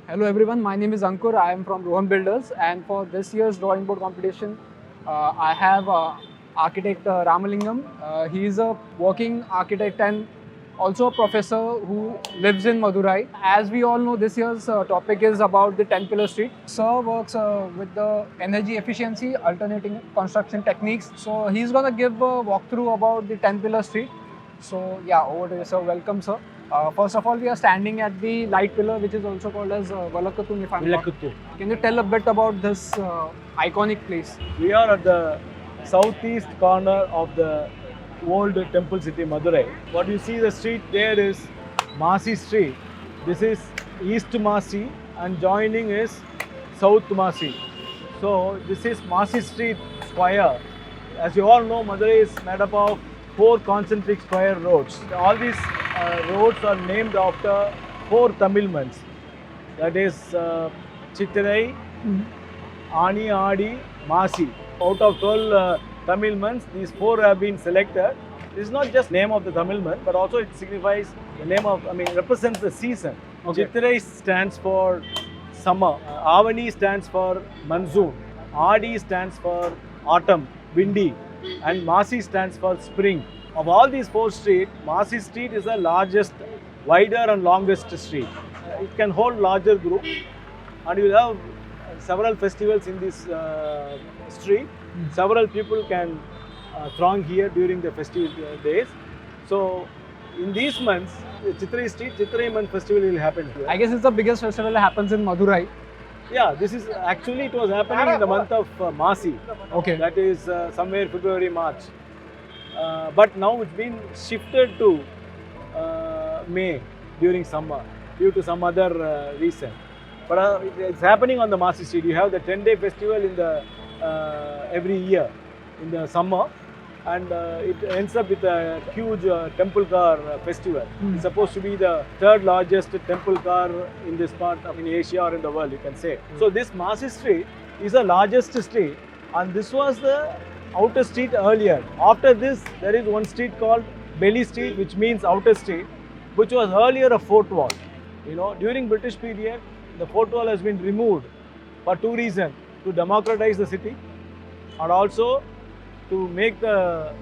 Hello everyone, my name is Ankur. I am from Rohan Builders, and for this year's drawing board competition, I have architect Ramalingam. He is a working architect and also a professor who lives in Madurai. As we all know, this year's topic is about the 10 pillar street. Sir works with the energy efficiency, alternating construction techniques. So he's gonna give a walkthrough about the 10 pillar street. So yeah, over to you, sir. Welcome, sir. First of all, we are standing at the light pillar, which is also called as Valakatun, if I'm not. Vilakuttu. Can you tell a bit about this iconic place? We are at the southeast corner of the old temple city Madurai. What you see the street there is Masi Street. This is East Masi and joining is South Masi. So this is Masi Street Square. As you all know, Madurai is made up of 4 concentric square roads. All these roads are named after 4 Tamil months. That is Chittirai, Ani, Adi, Masi. Out of 12 Tamil months, these 4 have been selected. This is not just name of the Tamil month, but also it signifies the name of, represents the season. Okay. Chittirai stands for summer. Avani stands for monsoon. Adi stands for autumn, windy. And Masi stands for spring. Of all these 4 streets, Masi Street is the largest, wider and longest street. It can hold larger group, and you will have several festivals in this street. Several people can throng here during the festive days. So in these months, Chitrai Street, Chitrai month festival will happen here. I guess it's the biggest festival that happens in Madurai. Yeah, this is actually, it was happening in the month of Masi. Okay. That is somewhere February, March. But now it's been shifted to May during summer due to some other reason. But it's happening on the Masi Street. You have the 10-day festival in the every year in the summer, and it ends up with a huge temple car festival. It's supposed to be the 3rd largest temple car in this part of in Asia or in the world, you can say. So this Masi Street is the largest street, and this was the outer street earlier. After this, there is one street called Belly Street, which means outer street, which was earlier a fort wall. You know, during British period, the fort wall has been removed for 2 reasons: to democratize the city, and also to make the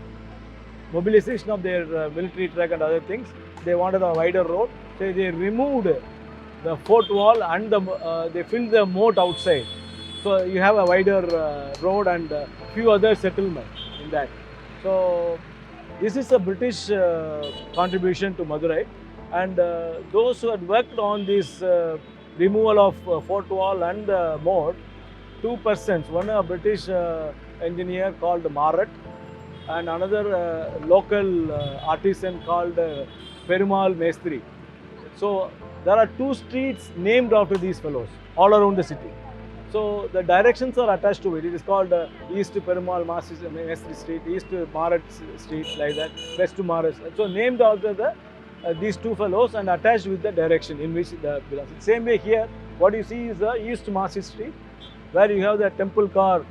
mobilization of their military truck and other things. They wanted a wider road, so they removed the fort wall and they filled the moat outside. So you have a wider road and few other settlements in that. So this is a British contribution to Madurai, and those who had worked on this removal of fort wall and the moat, 2 persons, one a British engineer called Marat and another local artisan called Perumal Mestri. So there are 2 streets named after these fellows all around the city. So the directions are attached to it. It is called East Perumal Mestri Street, East Marat Street, like that, West to Marat. So named after the these 2 fellows and attached with the direction in which the belongs. Same way here, what you see is the East Masi Street, where you have the temple car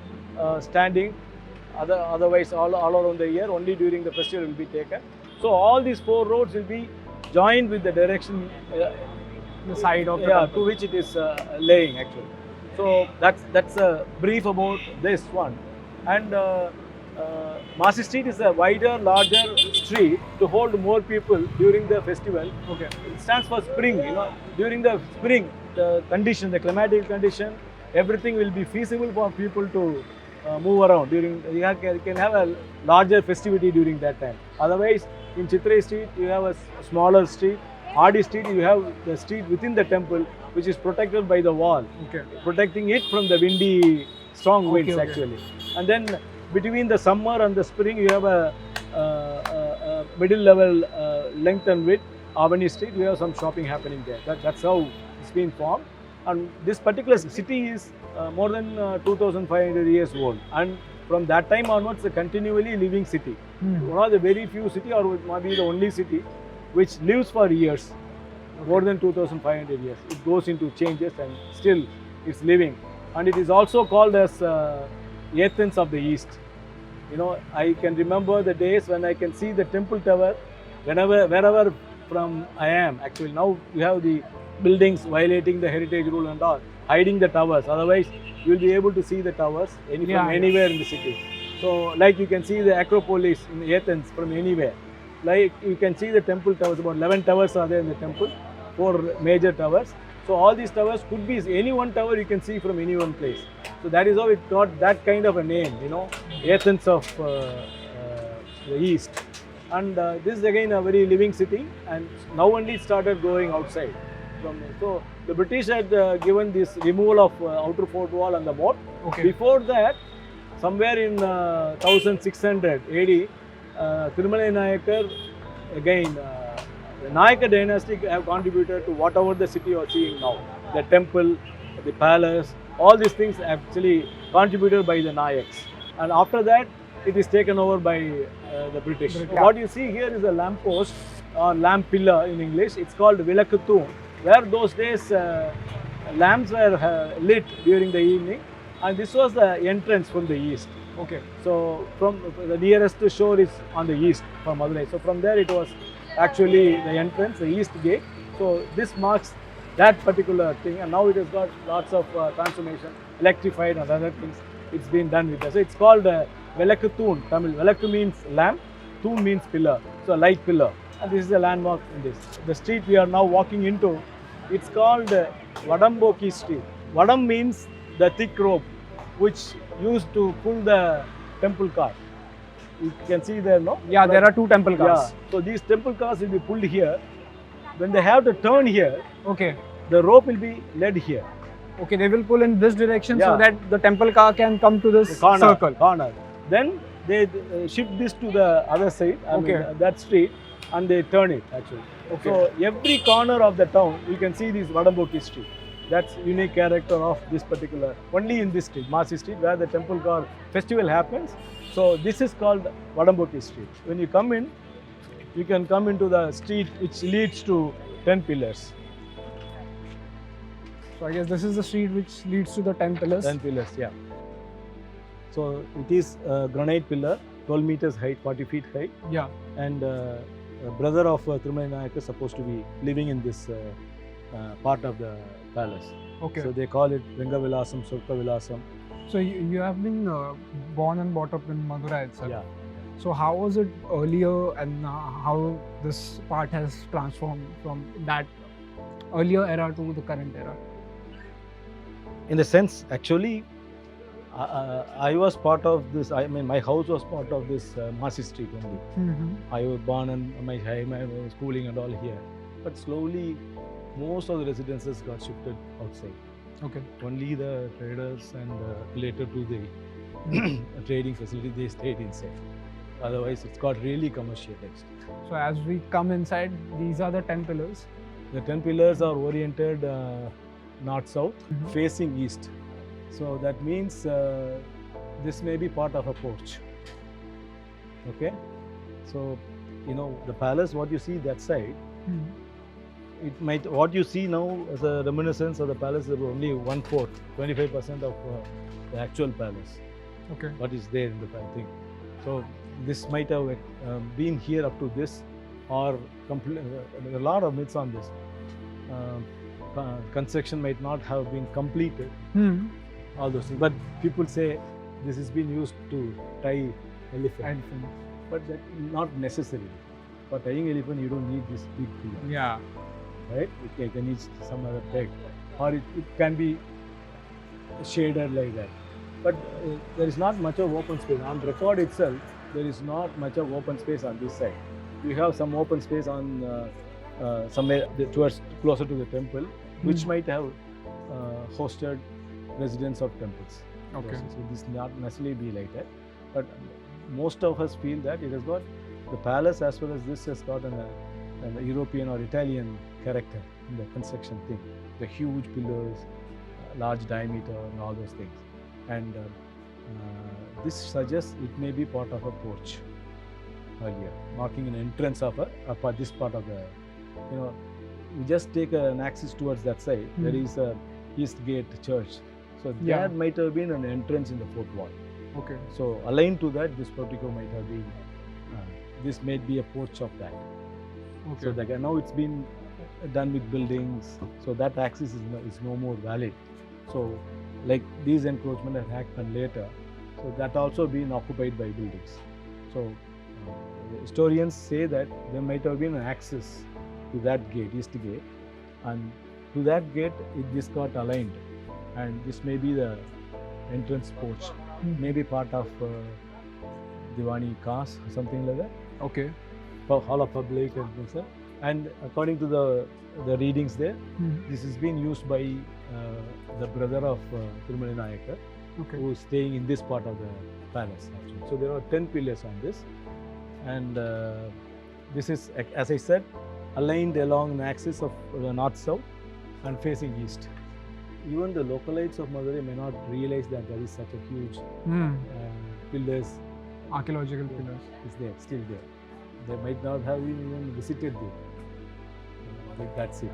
standing. Otherwise, all around the year, only during the festival will be taken. So all these 4 roads will be joined with the direction The side of the to which it is laying actually. So that's a brief about this one. And Masi Street is a wider, larger street to hold more people during the festival. Okay. It stands for spring. You know, during the spring, the condition, the climatic condition, everything will be feasible for people to move around. During you can have a larger festivity during that time. Otherwise, in Chitrai Street, you have a smaller street. Adi Street, you have the street within the temple, which is protected by the wall, Okay. protecting it from the windy, strong winds Okay. actually. And then between the summer and the spring, you have a middle level length and width. Avani Street, you have some shopping happening there. That's how it's been formed. And this particular city is more than 2,500 years old. And from that time onwards, a continually living city. One of the very few city, or it might be the only city, which lives for years, more than 2,500 years. It goes into changes and still it's living. And it is also called as Athens of the East. You know, I can remember the days when I can see the temple tower wherever from I am. Actually, now you have the buildings violating the heritage rule and all, hiding the towers. Otherwise, you will be able to see the towers from anywhere in the city. So, like you can see the Acropolis in Athens from anywhere. Like you can see the temple towers, about 11 towers are there in the temple, 4 major towers. So all these towers could be any one tower you can see from any one place. So that is how it got that kind of a name, you know, Athens of the East. And this is again a very living city, and now only it started going outside. So the British had given this removal of outer fort wall and the moat. Okay. Before that, somewhere in 1600 AD, Thirumalai Nayakar, again, the Nayaka dynasty have contributed to whatever the city you are seeing now. The temple, the palace, all these things actually contributed by the Nayaks. And after that, it is taken over by the British. Yeah. What you see here is a lamp post or lamp pillar in English. It's called Vilakku Thoon, where those days lamps were lit during the evening, and this was the entrance from the east. Okay. So from the nearest shore is on the east for Madurai. So from there it was actually the entrance, the east gate. So this marks that particular thing, and now it has got lots of transformation, electrified and other things. It's been done with that. So it's called Vilakku Thoon, Tamil. Vilakku means lamp, Thoon means pillar. So a light pillar. And this is a landmark in this. The street we are now walking into, it's called Vadamboki Street. Vadam means the thick rope, which used to pull the temple car. You can see there, no? Yeah, there are 2 temple cars. Yeah. So these temple cars will be pulled here. When they have to turn here, Okay. the rope will be led here. Okay, they will pull in this direction so Yeah. that the temple car can come to this circle. Corner. Then they shift this to the other side, that street, and they turn it actually. Okay. So every corner of the town, you can see this Vadamboki Street. That's unique character of this particular, only in this street, Marsi Street, where the temple car festival happens. So this is called Vadamboki Street. When you come in, you can come into the street which leads to 10 pillars. So I guess this is the street which leads to the 10 pillars. 10 pillars, yeah. So it is a granite pillar, 12 meters height, 40 feet height. Yeah. And a brother of Thirumalai Nayaka is supposed to be living in this part of the palace. Okay. So they call it Vengavilasam, Surka Vilasam. So you have been born and brought up in Madurai itself. Yeah. So how was it earlier, and how this part has transformed from that earlier era to the current era? In the sense, actually, I was part of this. I mean, my house was part of this Marsi Street only. Mm-hmm. I was born and my schooling and all here. But slowly, most of the residences got shifted outside. Okay. Only the traders and related to the trading facility, they stayed inside. Otherwise, it's got really commercialized. So as we come inside, these are the 10 pillars. The 10 pillars are oriented north-south, Mhm. facing east. So that means this may be part of a porch. Okay? So, you know, the palace, what you see that side, Mm-hmm. it might, what you see now as a reminiscence of the palace is only 1/4, 25% of the actual palace. Okay. What is there in the thing. So this might have been here up to this, or a lot of myths on this. Construction might not have been completed, Hmm. all those things. But people say this has been used to tie elephant, but that not necessarily. For tying elephant, you don't need this big pillar, Yeah. right? You can use some other peg, or it can be shaded like that. But there is not much of open space. On record itself, there is not much of open space on this side. You have some open space on somewhere towards closer to the temple, which might have hosted residents of temples. Okay. So this not necessarily be like that. But most of us feel that it has got the palace as well as this has got an European or Italian character in the construction thing. The huge pillars, large diameter, and all those things. And this suggests it may be part of a porch earlier, marking an entrance of this part of the, you know, you just take an axis towards that side, there is a East Gate Church. So that might have been an entrance in the fort wall. Okay. So aligned to that, this portico might have been, this may be a porch of that. Okay. So now it's been done with buildings, so that axis is no more valid. So like these encroachment are happened later, so that also been occupied by buildings. So historians say that there might have been an access to that gate, east gate, and to that gate this got aligned, and this may be the entrance porch, maybe part of Diwani Khas or something like that. Okay. Hall of Public and things like that. And according to the readings there, this is being used by the brother of Tirumala Nayakar, who is staying in this part of the palace actually. So there are 10 pillars on this, and this is, as I said, aligned along the axis of north-south and facing east. Even the localites of Madurai may not realize that there is such a huge pillars. Archaeological pillars. Is there, still there. They might not have even visited there. Like that's it.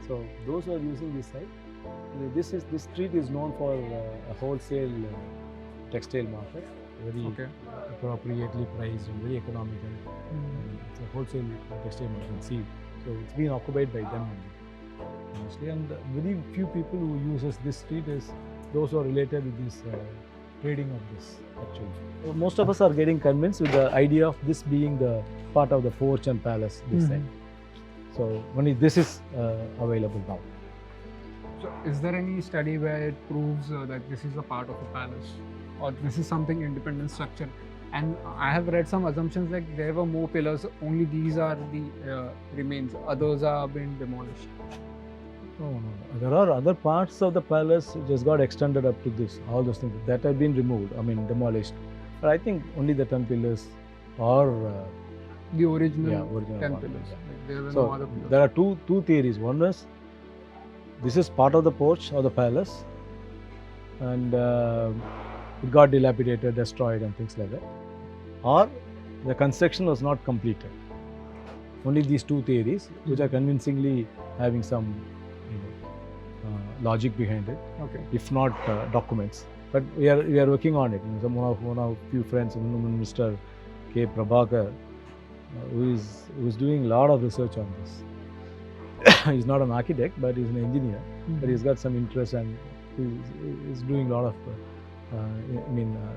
So those who are using this site, this street is known for a wholesale textile market, very appropriately priced and very economical. It's a wholesale textile market. See, so it's been occupied by them mostly, and very few people who uses this street is those who are related with this trading of this actually. So most of us are getting convinced with the idea of this being the part of the porch and palace this side. So only this is available now. So is there any study where it proves that this is a part of a palace, or this is something independent structure? And I have read some assumptions like there were more pillars, only these are the remains, others are being demolished. No. There are other parts of the palace which has got extended up to this, all those things that have been removed, demolished. But I think only the 10 pillars are the original 10 pillars. Like there were no other pillars. There are two theories. One is this is part of the porch or the palace, and it got dilapidated, destroyed, and things like that. Or the construction was not completed. Only these two theories, which are convincingly having some logic behind it, if not documents. But we are working on it. One of few friends, Mr. K. Prabhakar, who is doing a lot of research on this. He's not an architect, but he's an engineer. But he's got some interest, and he's doing a lot of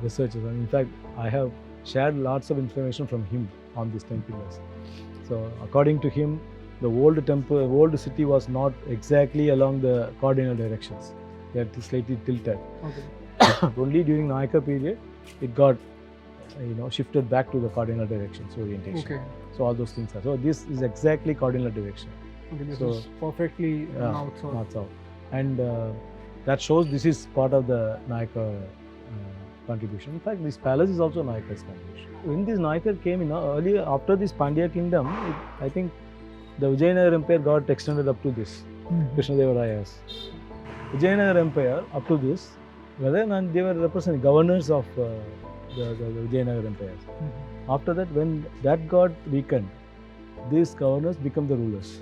researches. And in fact, I have shared lots of information from him on these 10 pillars. So according to him, the old city was not exactly along the cardinal directions. They are slightly tilted. Only during Nayaka period, it got shifted back to the cardinal directions orientation. So all those things are. So this is exactly cardinal direction. This is perfectly north-south. And that shows this is part of the Nayaka contribution. In fact, this palace is also Nayaka's contribution. When this Nayaka came in earlier, after this Pandya kingdom, I think the Vijayanagar Empire got extended up to this, Krishnadevaraya's. Vijayanagar Empire up to this, and they were representing governors of the Vijayanagar Empire. After that, when that got weakened, these governors become the rulers.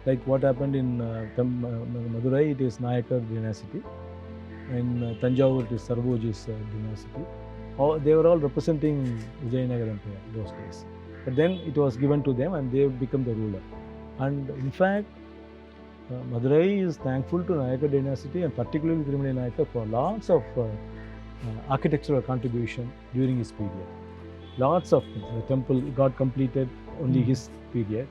Like what happened in Madurai, it is Nayaka dynasty. In Tanjavur, it is Sarvoji's dynasty. They were all representing Vijayanagar Empire those days. But then it was given to them, and they become the ruler. And in fact, Madurai is thankful to Nayaka dynasty, and particularly Tirumala Nayaka, for lots of architectural contribution during his period. Lots of things. The temple got completed only his period,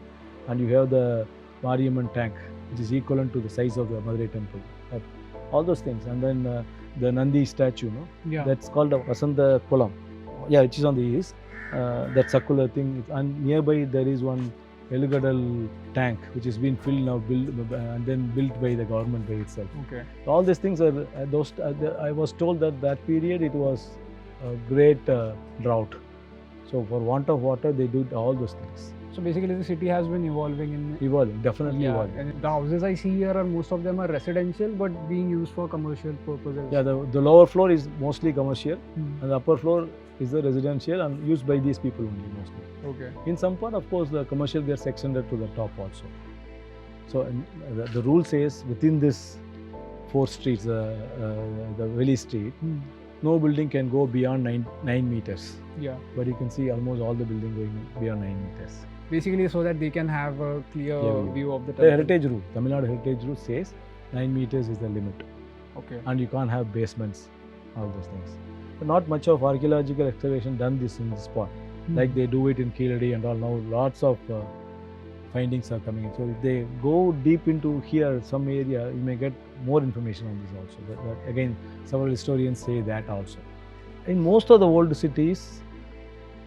and you have the Mariamman tank, which is equivalent to the size of the Madurai temple. All those things, and then the Nandi statue, that's called a Vasanta Kolam. Which is on the east. That circular thing, and nearby there is one Elugadal tank which has been filled now, and then built by the government by itself. So all these things are I was told that period it was a great drought. So for want of water, they did all those things. So basically, the city has been evolving. Definitely evolving. And the houses I see here are most of them are residential, but being used for commercial purposes. Yeah, the lower floor is mostly commercial, and the upper floor is the residential and used by these people only mostly. In some part, of course, the commercial gets extended to the top also. So the rule says within this 4 streets, the Valley Street, no building can go beyond 9 meters. But you can see almost all the building going beyond 9 meters. Basically, so that they can have a clear Yeah. view of the The temple. heritage route, Tamil Nadu heritage route says 9 meters is the limit, Okay. and you can't have basements, all those things. But not much of archaeological excavation done this in this spot, like they do it in Keeladi and all. Now lots of findings are coming in. So if they go deep into here, some area, you may get more information on this also. But again, several historians say that also. In most of the old cities,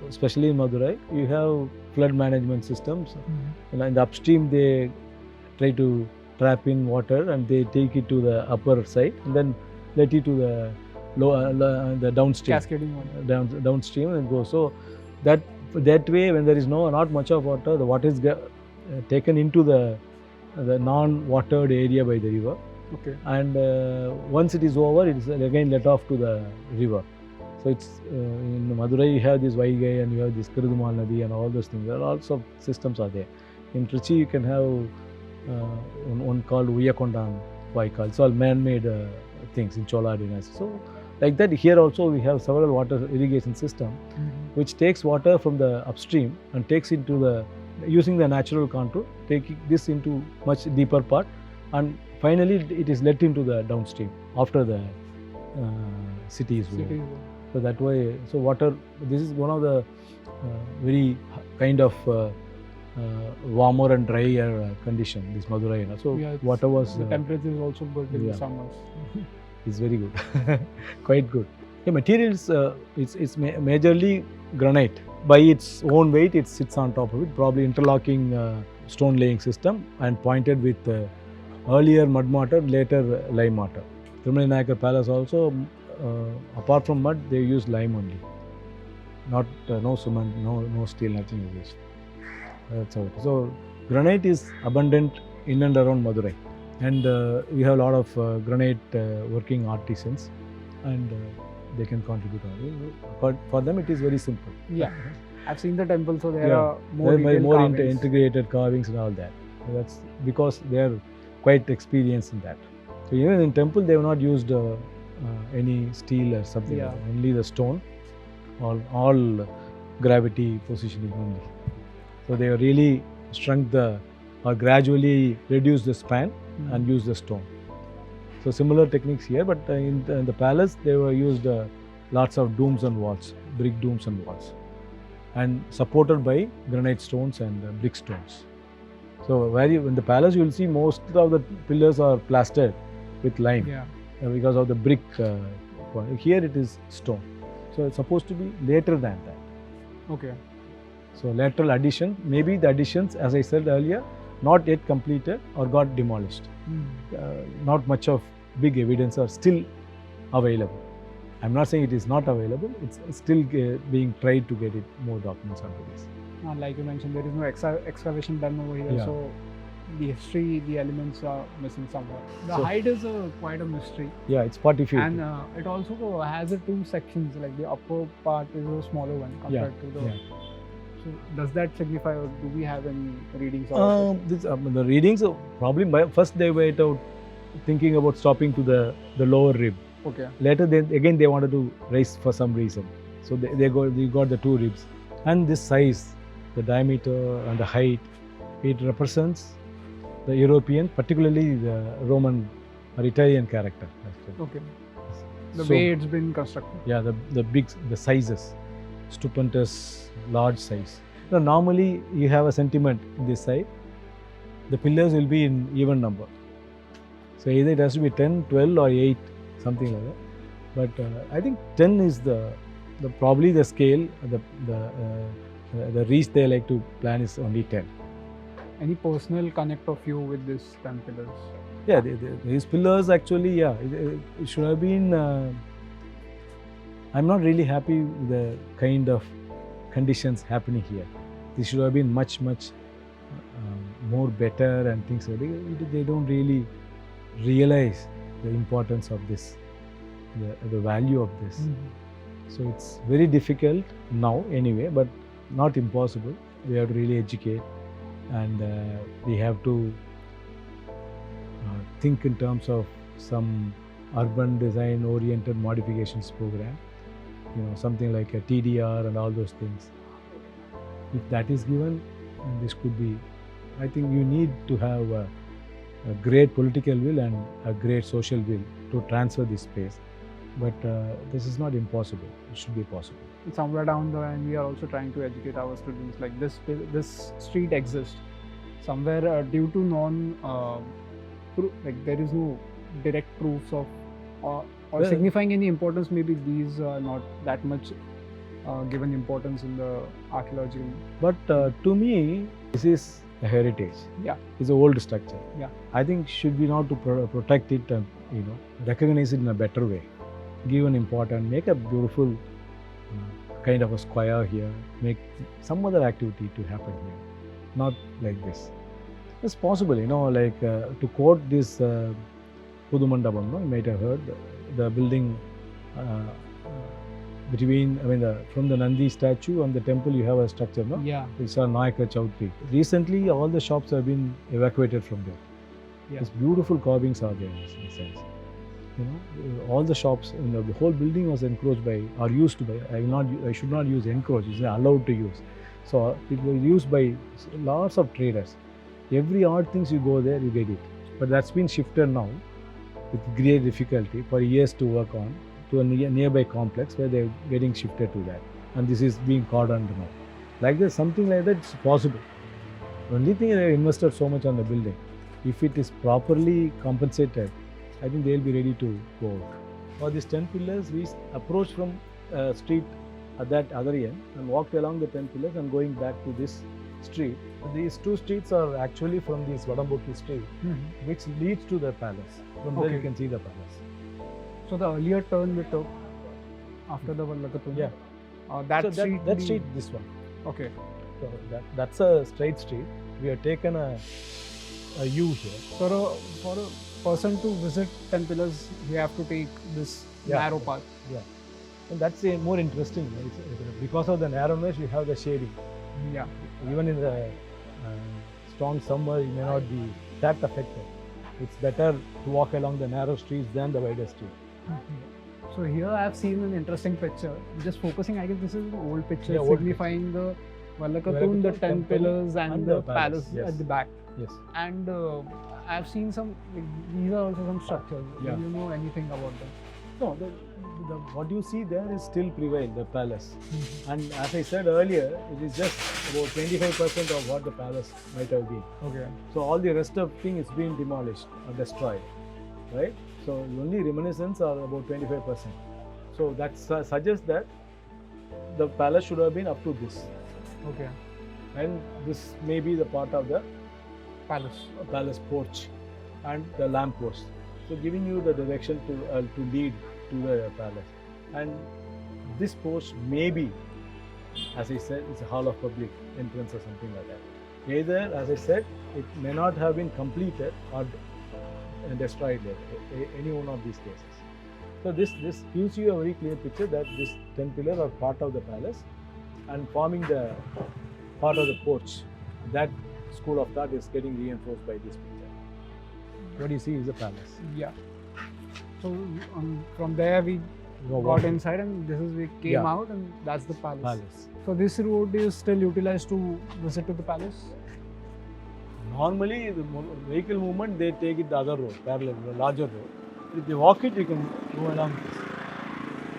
especially in Madurai, you have flood management systems. And in the upstream, they try to trap in water and they take it to the upper side and then let it to the the downstream. Cascading one. Downstream and go. So that way, when there is not much of water, the water is taken into the non-watered area by the river. Okay. And once it is over, it is again let off to the river. So it's in Madurai you have this Vaigai and you have this Kirudumal Nadi and all those things. There are also systems are there. In Trichy you can have one called Uyakondan Vaikal. It's all man-made things in Chola dynasty. So like that here also we have several water irrigation system which takes water from the upstream and takes into the using the natural contour, taking this into much deeper part, and finally it is let into the downstream after the city is over. So that way, so water, this is one of the very kind of warmer and drier condition, this Madurai. So yeah, water was... the temperature is also good in the summers. It's very good, quite good. The materials, it's majorly granite. By its own weight, it sits on top of it, probably interlocking stone laying system and pointed with earlier mud mortar, later lime mortar. Tirumali Nayakar Palace also, apart from mud, they use lime only. Not no cement, no steel, nothing is used. That's how it is. So granite is abundant in and around Madurai, and we have a lot of granite working artisans, and they can contribute on it. But for them, it is very simple. Yeah, I've seen the temple, so there are more integrated carvings and all that. That's because they are quite experienced in that. So even in temple, they have not used any steel or something. Yeah. Only the stone, all gravity positioning only. So they have really shrunk or gradually reduced the span and used the stone. So similar techniques here, but in the palace they were used lots of domes and walls, brick domes and walls, and supported by granite stones and brick stones. So in the palace you will see most of the pillars are plastered with lime because of the brick. Here it is stone. So it's supposed to be later than that. Okay. So lateral addition, maybe the additions, as I said earlier, not yet completed or got demolished. Not much of big evidence are still available. I'm not saying it is not available, it's still being tried to get it more documents onto this. Like you mentioned, there is no excavation done over here, so the history, the elements are missing somewhere. The height is quite a mystery. Yeah, it's 40 feet. And it also has two sections, like the upper part is a smaller one compared to the... So does that signify, or do we have any readings? The readings, probably first they went out thinking about stopping to the lower rib. Okay. Later again they wanted to raise for some reason. So they got the two ribs. And this size, the diameter and the height, it represents the European, particularly the Roman or Italian character. Okay. The way it's been constructed. Yeah, the sizes, stupendous, large size. Now, normally you have a sentiment in this side. The pillars will be in even number. So either it has to be 10, 12 or 8, something like that. But I think 10 is probably the scale, the reach they like to plan is only 10. Any personal connect of you with these 10 pillars? Yeah, these pillars actually, it should have been, I'm not really happy with the kind of conditions happening here. This should have been much more better and things like that. They don't really realize the importance of this, the value of this. So it's very difficult now anyway, but not impossible. We have to really educate, and we have to think in terms of some urban design oriented modifications program, something like a TDR and all those things. If that is given, And this could be, I think you need to have a great political will and a great social will to transfer this space. But this is not impossible. It should be possible. Somewhere down the line, we are also trying to educate our students like this street exists. Somewhere due to like there is no direct proofs of or Well- signifying any importance. Maybe these are not that much given importance in the archaeological. But to me, this is a heritage. Yeah. It's an old structure. Yeah. I think should be not to protect it and recognize it in a better way. Give an importance, make a beautiful kind of a square here, make some other activity to happen here, not like this. It's possible, like to quote this Pudu Mandapam, you might have heard, the building between, from the Nandi statue and the temple you have a structure, no? Yeah. It's a Nayaka Chaudhary. Recently, all the shops have been evacuated from there. Yeah. These beautiful carvings are there in a sense. All the shops, the whole building was encroached by, or used by, I should not use encroach, it's allowed to use. So it was used by lots of traders. Every odd things you go there, you get it. But that's been shifted now with great difficulty for years to work on to a nearby complex where they're getting shifted to that. And this is being cordoned now. Like this, something like that is possible. The only thing they invested so much on the building. If it is properly compensated, I think they'll be ready to go out. For these 10 pillars, we approached from street at that other end and walked along the 10 pillars and going back to this street. These two streets are actually from this Vadamboki street, which leads to the palace. From there you can see the palace. So the earlier turn we took after the Vallakatun. Yeah. That street. Street, this one. Okay. So that's a straight street. We have taken a U here. For a person to visit 10 pillars, we have to take this narrow path. Yeah. And that's more interesting. Because of the narrowness, you have the shading. Yeah. Even in the strong summer, you may not be that affected. It's better to walk along the narrow streets than the wider street. So here I have seen an interesting picture. Just focusing, I guess this is an old picture old signifying the Vallakatun, the 10 temple, pillars and the palace yes. at the back. Yes. And I have seen some, these are also some structures. Yeah. Do you know anything about them? No, what you see there is still prevail, the palace. And as I said earlier, it is just about 25% of what the palace might have been. Okay. So all the rest of thing is being demolished or destroyed, right? So the only reminiscence are about 25%. So that suggests that the palace should have been up to this. Okay. And this may be the part of the palace porch and the lamp post. So giving you the direction to lead to the palace. And this porch may be, as I said, it's a hall of public entrance or something like that. Either, as I said, it may not have been completed or destroyed yet, any one of these cases. So this gives you a very clear picture that these 10 pillars are part of the palace and forming the part of the porch. That school of thought is getting reinforced by this picture. What you see is the palace. Yeah. So from there we got inside and this is we came out and that's the palace. So this road is still utilized to visit to the palace? Normally the vehicle movement they take it the other road, parallel, the larger road. If they walk it, you can go along this.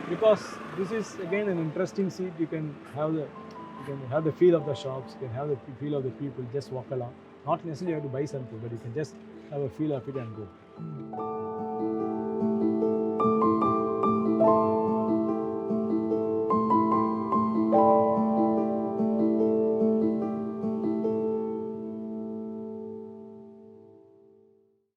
Because this is again an interesting seat, you can have the feel of the shops, you can have the feel of the people, just walk along. Not necessarily you have to buy something, but you can just have a feel of it and go.